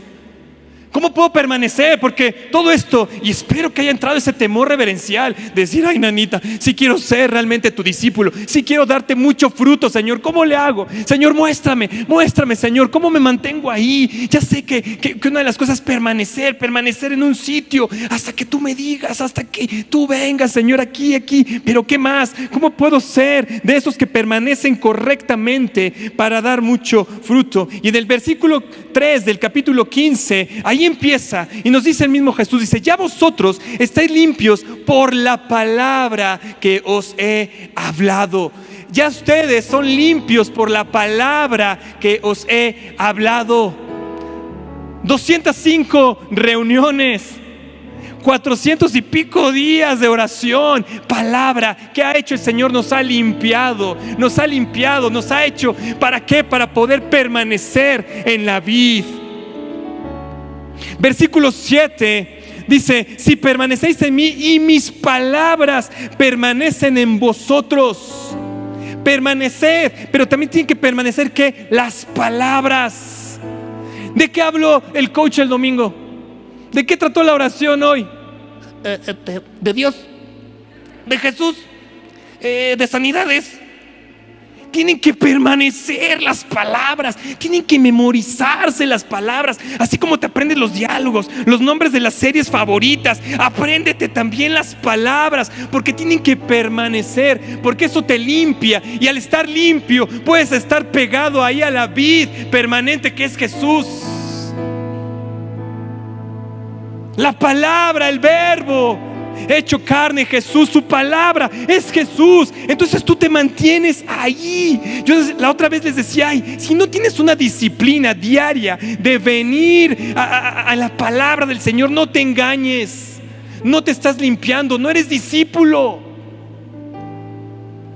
¿Cómo puedo permanecer? Porque todo esto, y espero que haya entrado ese temor reverencial de decir, ay nanita, si quiero ser realmente tu discípulo, si quiero darte mucho fruto, Señor, ¿cómo le hago? Señor, muéstrame, Señor, ¿cómo me mantengo ahí? Ya sé que una de las cosas es permanecer en un sitio hasta que tú me digas, hasta que tú vengas, Señor, aquí, pero ¿qué más? ¿Cómo puedo ser de esos que permanecen correctamente para dar mucho fruto? Y en el versículo 3 del capítulo 15, ahí empieza y nos dice el mismo Jesús, dice, ya vosotros estáis limpios por la palabra que os he hablado. Ya ustedes son limpios por la palabra que os he hablado. 205 reuniones, 400 y pico días de oración. Palabra que ha hecho el Señor, nos ha limpiado, nos ha hecho, ¿para qué? Para poder permanecer en la vid. Versículo 7 dice, si permanecéis en mí y mis palabras permanecen en vosotros. Permaneced, pero también tienen que permanecer ¿qué? Las palabras. ¿De qué habló el coach el domingo? ¿De qué trató la oración hoy? De Dios, de Jesús, de sanidades. Tienen que permanecer las palabras, tienen que memorizarse las palabras, así como te aprendes los diálogos, los nombres de las series favoritas. Apréndete también las palabras, porque tienen que permanecer, porque eso te limpia, y al estar limpio puedes estar pegado ahí a la vid permanente que es Jesús. La palabra, el verbo, hecho carne, Jesús, su palabra es Jesús. Entonces tú te mantienes ahí. Yo la otra vez les decía, si no tienes una disciplina diaria de venir a la palabra del Señor, no te engañes. No te estás limpiando, no eres discípulo.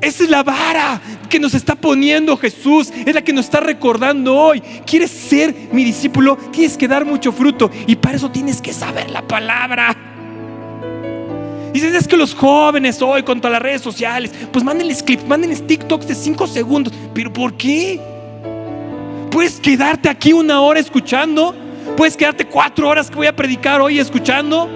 Esa es la vara que nos está poniendo Jesús, es la que nos está recordando hoy. ¿Quieres ser mi discípulo? Tienes que dar mucho fruto, y para eso tienes que saber la palabra. Dices, es que los jóvenes hoy con todas las redes sociales, pues mándenles clips, mándenles TikToks de 5 segundos. ¿Pero por qué? Puedes quedarte aquí 1 hora escuchando. Puedes quedarte 4 horas que voy a predicar hoy escuchando.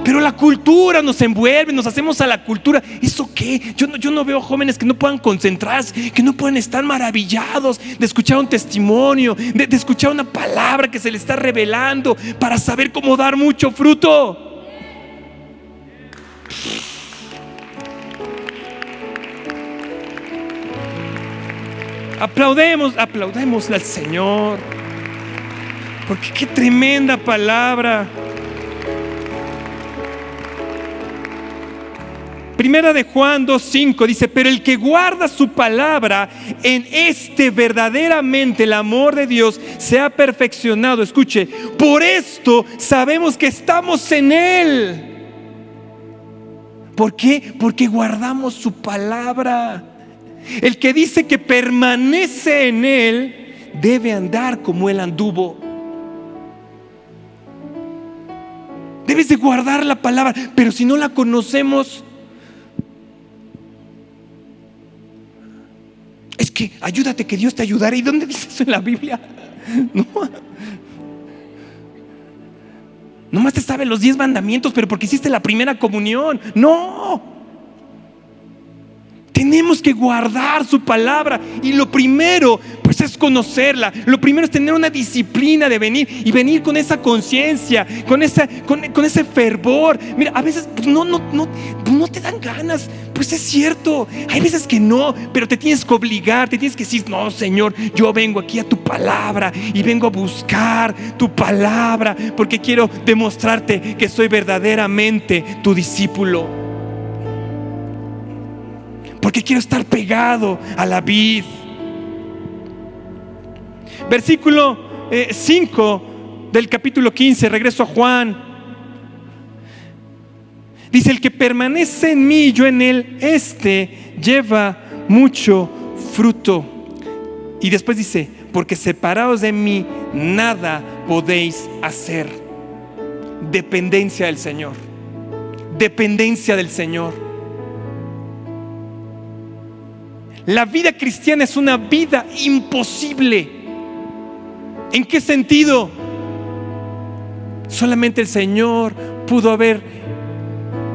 Pero la cultura nos envuelve, nos hacemos a la cultura. ¿Eso qué? Yo no veo jóvenes que no puedan concentrarse, que no puedan estar maravillados de escuchar un testimonio, de escuchar una palabra que se les está revelando para saber cómo dar mucho fruto. Aplaudemos al Señor, porque qué tremenda palabra. Primera de Juan 2:5 dice: pero el que guarda su palabra, en este verdaderamente el amor de Dios se ha perfeccionado. Escuche, por esto sabemos que estamos en Él. ¿Por qué? Porque guardamos su palabra. El que dice que permanece en Él debe andar como Él anduvo. Debes de guardar la palabra, pero si no la conocemos, es que ayúdate que Dios te ayudará. ¿Y dónde dice eso en la Biblia? No. Nomás te sabes los 10 mandamientos, pero porque hiciste la primera comunión. No. Tenemos que guardar su palabra, y lo primero pues es conocerla. Lo primero es tener una disciplina de venir, y venir con esa conciencia, con ese fervor. Mira, a veces pues no te dan ganas. Pues es cierto, hay veces que no, pero te tienes que obligar, te tienes que decir: no, Señor, yo vengo aquí a tu palabra y vengo a buscar tu palabra, porque quiero demostrarte que soy verdaderamente tu discípulo, porque quiero estar pegado a la vid. Versículo 5 del capítulo 15, regreso a Juan. Dice: el que permanece en mí, yo en él, lleva mucho fruto. Y después dice: porque separados de mí nada podéis hacer. Dependencia del Señor. Dependencia del Señor. La vida cristiana es una vida imposible. ¿En qué sentido? Solamente el Señor pudo haber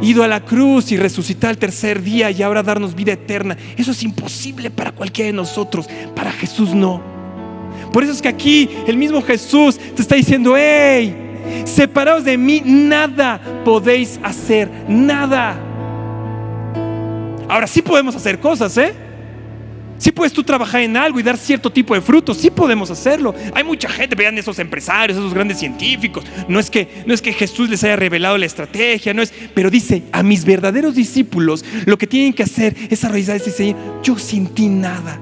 ido a la cruz y resucitar al tercer día y ahora darnos vida eterna. Eso es imposible para cualquiera de nosotros. Para Jesús no. Por eso es que aquí el mismo Jesús te está diciendo: hey, separados de mí nada podéis hacer. Nada. Ahora sí podemos hacer cosas, sí puedes tú trabajar en algo y dar cierto tipo de frutos. Sí podemos hacerlo. Hay mucha gente, vean esos empresarios, esos grandes científicos. No es que Jesús les haya revelado la estrategia, pero dice: a mis verdaderos discípulos lo que tienen que hacer es arrodillarse y decir: yo sin ti nada.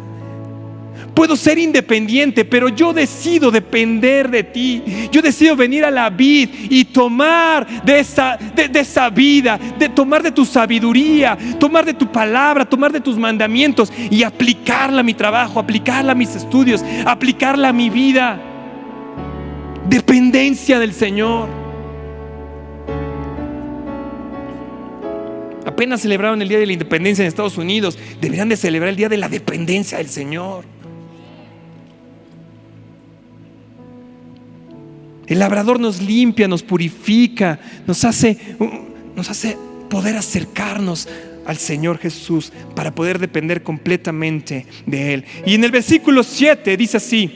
Puedo ser independiente, pero yo decido depender de ti. Yo decido venir a la vid y tomar de esa vida, de tomar de tu sabiduría, tomar de tu palabra, tomar de tus mandamientos y aplicarla a mi trabajo, aplicarla a mis estudios, aplicarla a mi vida. Dependencia del Señor. Apenas celebraron el Día de la Independencia en Estados Unidos. Deberían de celebrar el Día de la Dependencia del Señor. El labrador nos limpia, nos purifica, nos hace poder acercarnos al Señor Jesús para poder depender completamente de Él. Y en el versículo 7 dice así: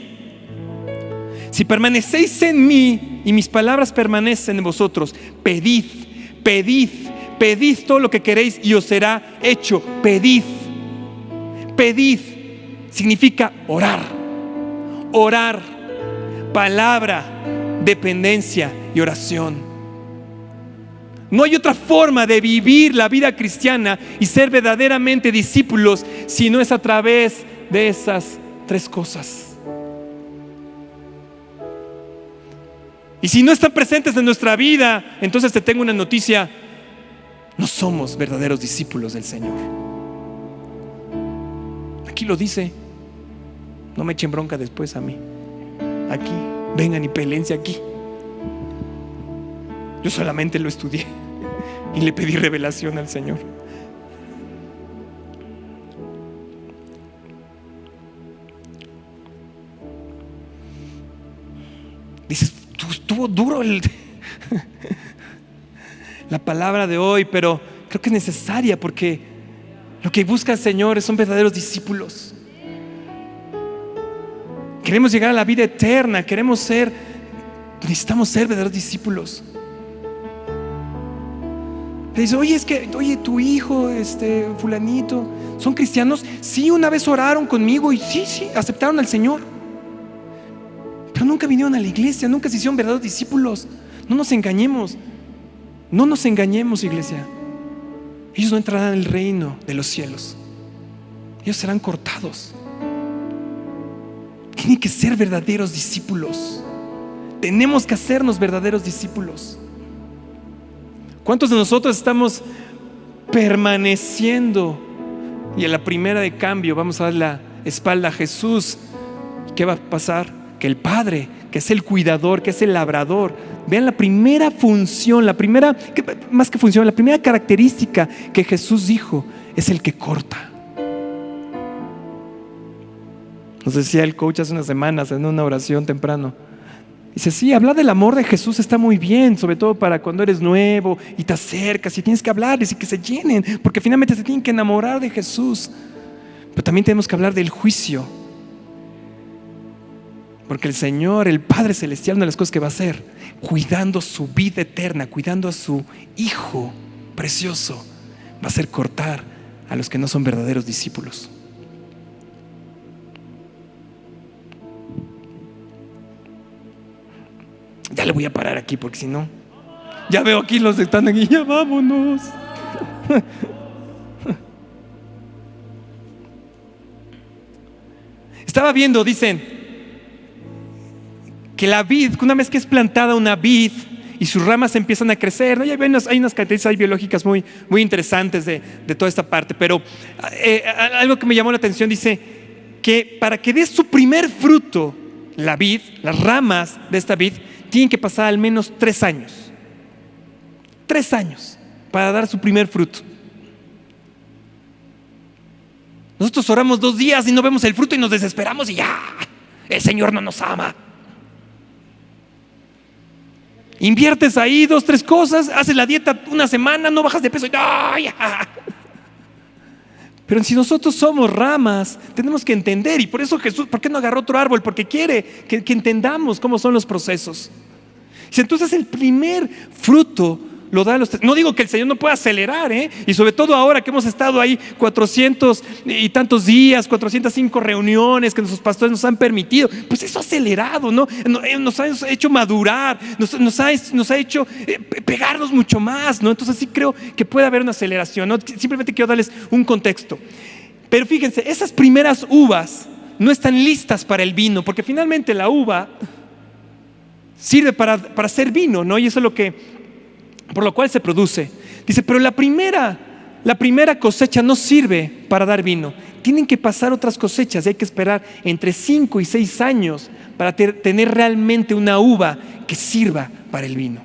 si permanecéis en mí y mis palabras permanecen en vosotros, pedid todo lo que queréis y os será hecho. Pedid significa orar, palabra, dependencia y oración. No hay otra forma de vivir la vida cristiana y ser verdaderamente discípulos si no es a través de esas tres cosas. Y si no están presentes en nuestra vida, entonces te tengo una noticia: no somos verdaderos discípulos del Señor. Aquí lo dice. No me echen bronca después a mí. Aquí, vengan y peleense aquí. Yo solamente lo estudié y le pedí revelación al Señor. Dices, estuvo duro la palabra de hoy, pero creo que es necesaria, porque lo que busca el Señor son verdaderos discípulos. Queremos llegar a la vida eterna, necesitamos ser verdaderos discípulos. Le dice, oye, tu hijo, fulanito, ¿son cristianos? Sí, una vez oraron conmigo y sí, aceptaron al Señor, pero nunca vinieron a la iglesia, nunca se hicieron verdaderos discípulos. No nos engañemos, iglesia. Ellos no entrarán en el reino de los cielos. Ellos serán cortados. Tienen que ser verdaderos discípulos. Tenemos que hacernos verdaderos discípulos. ¿Cuántos de nosotros estamos permaneciendo y a la primera de cambio vamos a dar la espalda a Jesús? ¿Qué va a pasar? Que el Padre, que es el cuidador, que es el labrador, vean la primera función, la primera característica que Jesús dijo, es el que corta. Nos decía el coach hace unas semanas en una oración temprano. Dice, sí, hablar del amor de Jesús está muy bien, sobre todo para cuando eres nuevo y te acercas y tienes que hablarles y que se llenen, porque finalmente se tienen que enamorar de Jesús. Pero también tenemos que hablar del juicio, porque el Señor, el Padre Celestial, una de las cosas que va a hacer, cuidando su vida eterna, cuidando a su Hijo precioso, va a hacer cortar a los que no son verdaderos discípulos. Ya le voy a parar aquí, porque si no, ya veo aquí los que están aquí, ya vámonos. Estaba viendo, dicen que la vid, una vez que es plantada una vid y sus ramas empiezan a crecer, ¿no? Hay unas características biológicas muy interesantes de toda esta parte, pero algo que me llamó la atención, dice que para que dé su primer fruto, la vid, las ramas de esta vid, tienen que pasar al menos 3 años. 3 años para dar su primer fruto. Nosotros oramos 2 días y no vemos el fruto y nos desesperamos y ya, el Señor no nos ama. Inviertes ahí 2, 3 cosas, haces la dieta una semana, no bajas de peso y ya. Pero si nosotros somos ramas, tenemos que entender, y por eso Jesús, ¿por qué no agarró otro árbol? Porque quiere que entendamos cómo son los procesos. Entonces el primer fruto lo da no digo que el Señor no pueda acelerar, y sobre todo ahora que hemos estado ahí 400 y tantos días, 405 reuniones que nuestros pastores nos han permitido, pues eso ha acelerado, ¿no? Nos ha hecho madurar, nos ha hecho pegarnos mucho más, ¿no? Entonces sí creo que puede haber una aceleración, ¿no? Simplemente quiero darles un contexto. Pero fíjense, esas primeras uvas no están listas para el vino, porque finalmente la uva sirve para hacer vino, ¿no? Y eso es por lo cual se produce. Dice, pero la primera cosecha no sirve para dar vino. Tienen que pasar otras cosechas y hay que esperar entre 5 y 6 años para tener realmente una uva que sirva para el vino.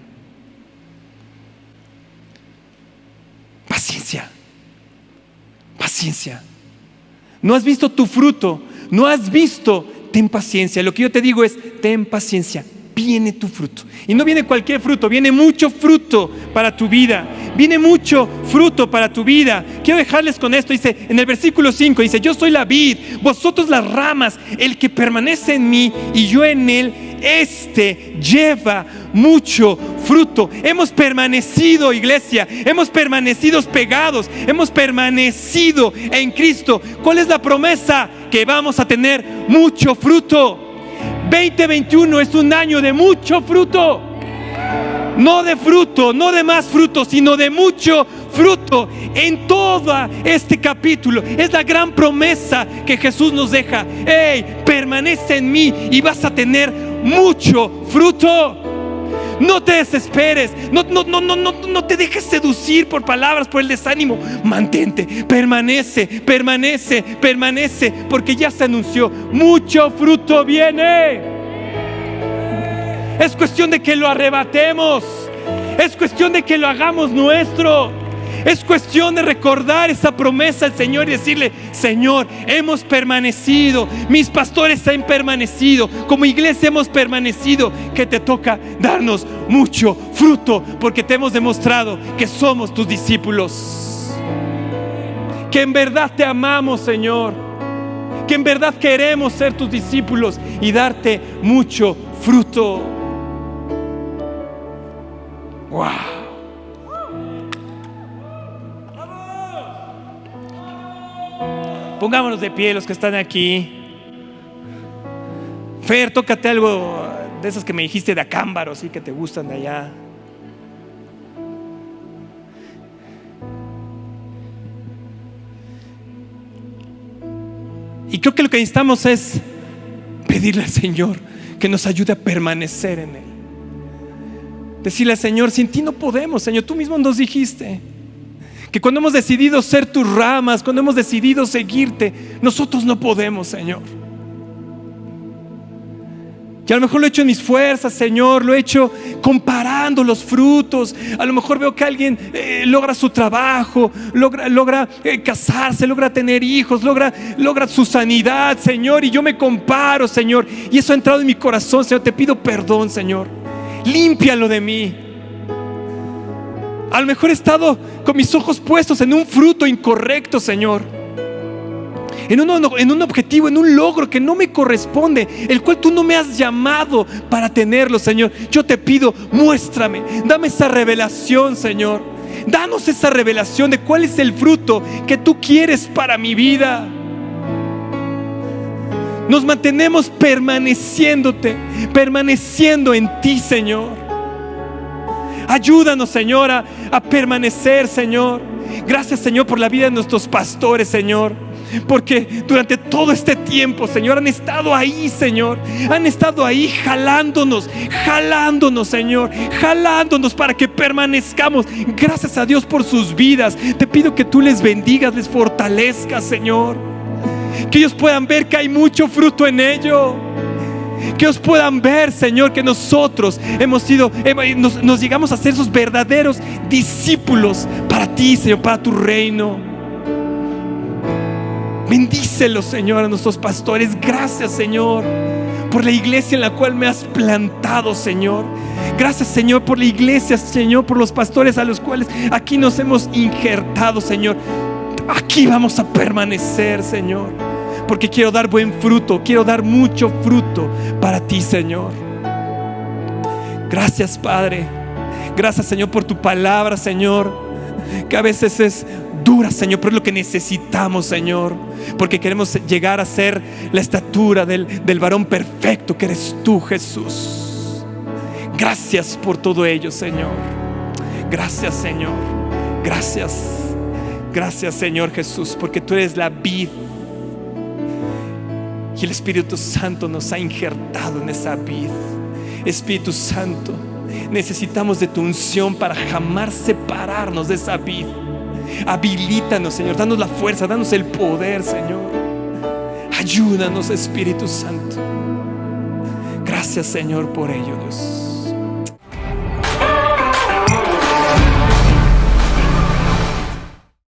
Paciencia. No has visto tu fruto, ten paciencia. Lo que yo te digo es, ten paciencia. Viene tu fruto, y no viene cualquier fruto, viene mucho fruto para tu vida. Quiero dejarles con esto. Dice en el versículo 5, dice, yo soy la vid, vosotros las ramas. El que permanece en mí y yo en él, lleva mucho fruto. Hemos permanecido, iglesia, hemos permanecido pegados, hemos permanecido en Cristo. ¿Cuál es la promesa? Que vamos a tener mucho fruto. 2021 es un año de mucho fruto. No de fruto, no de más fruto, sino de mucho fruto en todo este capítulo. Es la gran promesa que Jesús nos deja. Permanece en mí y vas a tener mucho fruto. No te desesperes, no te dejes seducir por palabras, por el desánimo. Mantente, permanece, porque ya se anunció, mucho fruto viene. Es cuestión de que lo arrebatemos. Es cuestión de que lo hagamos nuestro. Es cuestión de recordar esa promesa al Señor y decirle: Señor, hemos permanecido, mis pastores han permanecido, como iglesia hemos permanecido, que te toca darnos mucho fruto, porque te hemos demostrado que somos tus discípulos, que en verdad te amamos, Señor, que en verdad queremos ser tus discípulos y darte mucho fruto. Wow. Pongámonos de pie los que están aquí. Fer, tócate algo de esas que me dijiste de acámbaro, sí, que te gustan de allá. Y creo que lo que necesitamos es pedirle al Señor que nos ayude a permanecer en Él. Decirle al Señor: sin ti no podemos, Señor. Tú mismo nos dijiste que cuando hemos decidido ser tus ramas, cuando hemos decidido seguirte, nosotros no podemos, Señor. Que a lo mejor lo he hecho en mis fuerzas, Señor, lo he hecho comparando los frutos. A lo mejor veo que alguien logra su trabajo, logra casarse, logra tener hijos, logra su sanidad, Señor, y yo me comparo, Señor, y eso ha entrado en mi corazón, Señor. Te pido perdón, Señor. Límpialo de mí. A lo mejor he estado con mis ojos puestos en un fruto incorrecto, Señor, en un objetivo, en un logro que no me corresponde, el cual tú no me has llamado para tenerlo, Señor. Yo te pido, muéstrame, dame esa revelación, Señor. Danos esa revelación de cuál es el fruto que tú quieres para mi vida. Nos mantenemos permaneciendo en ti, Señor. Ayúdanos, Señor, a permanecer, Señor. Gracias, Señor, por la vida de nuestros pastores, Señor, porque durante todo este tiempo, Señor, han estado ahí, Señor. Han estado ahí jalándonos, Señor, jalándonos para que permanezcamos. Gracias a Dios por sus vidas. Te pido que tú les bendigas, les fortalezcas, Señor. Que ellos puedan ver que hay mucho fruto en ello. Que ellos puedan ver, Señor, que nosotros nos llegamos a ser esos verdaderos discípulos para ti, Señor, para tu reino. Bendícelos, Señor, a nuestros pastores. Gracias, Señor, por la iglesia en la cual me has plantado, Señor. Gracias, Señor, por la iglesia, Señor, por los pastores a los cuales aquí nos hemos injertado, Señor. Aquí vamos a permanecer, Señor, porque quiero dar buen fruto, quiero dar mucho fruto para ti, Señor. Gracias, Padre. Gracias, Señor, por tu palabra, Señor, que a veces es dura, Señor, pero es lo que necesitamos, Señor, porque queremos llegar a ser la estatura del varón perfecto que eres tú, Jesús. Gracias por todo ello, Señor. Gracias, Señor. Gracias. Gracias, Señor Jesús, porque tú eres la vid y el Espíritu Santo nos ha injertado en esa vid. Espíritu Santo, necesitamos de tu unción para jamás separarnos de esa vid. Habilítanos, Señor, danos la fuerza, danos el poder, Señor. Ayúdanos, Espíritu Santo. Gracias, Señor, por ello, Dios.